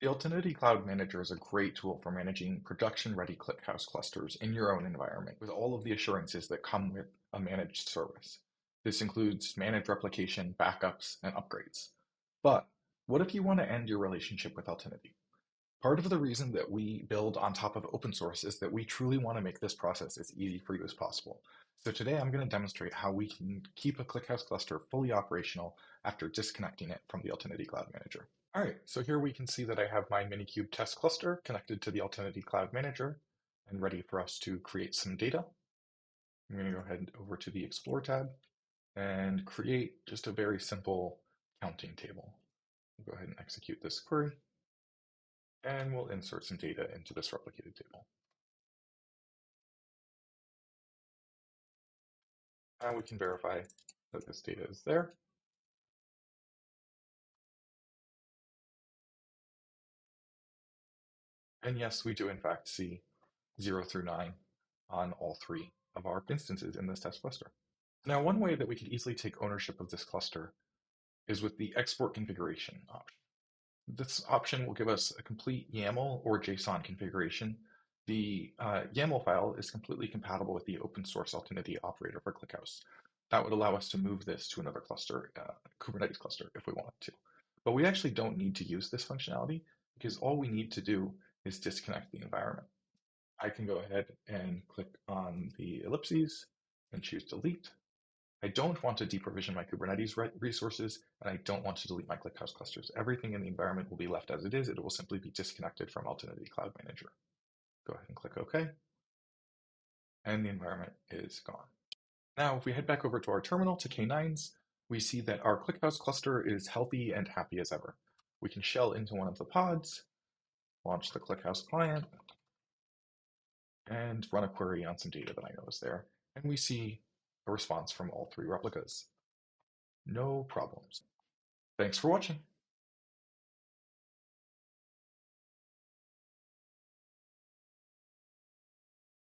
The Altinity Cloud Manager is a great tool for managing production-ready ClickHouse clusters in your own environment with all of the assurances that come with a managed service. This includes managed replication, backups, and upgrades. But what if you want to end your relationship with Altinity? Part of the reason that we build on top of open source is that we truly want to make this process as easy for you as possible. So today I'm going to demonstrate how we can keep a ClickHouse cluster fully operational after disconnecting it from the Altinity Cloud Manager. All right, so here we can see that I have my Minikube test cluster connected to the Altinity Cloud Manager and ready for us to create some data. I'm going to go ahead over to the Explore tab and create just a very simple counting table. We'll go ahead and execute this query, and we'll insert some data into this replicated table. Now we can verify that this data is there. And yes, we do in fact see 0 through 9 on all three of our instances in this test cluster. Now, one way that we could easily take ownership of this cluster is with the export configuration option. This option will give us a complete YAML or JSON configuration. The YAML file is completely compatible with the open source Altinity operator for ClickHouse. That would allow us to move this to another cluster, Kubernetes cluster, if we wanted to. But we actually don't need to use this functionality because all we need to do is disconnect the environment. I can go ahead and click on the ellipses and choose delete. I don't want to deprovision my Kubernetes resources, and I don't want to delete my ClickHouse clusters. Everything in the environment will be left as it is. It will simply be disconnected from Altinity Cloud Manager. Go ahead and click OK, and the environment is gone. Now, if we head back over to our terminal to K9s, we see that our ClickHouse cluster is healthy and happy as ever. We can shell into one of the pods, launch the ClickHouse client, and run a query on some data that I know is there, and we see a response from all three replicas. No problems. Thanks for watching.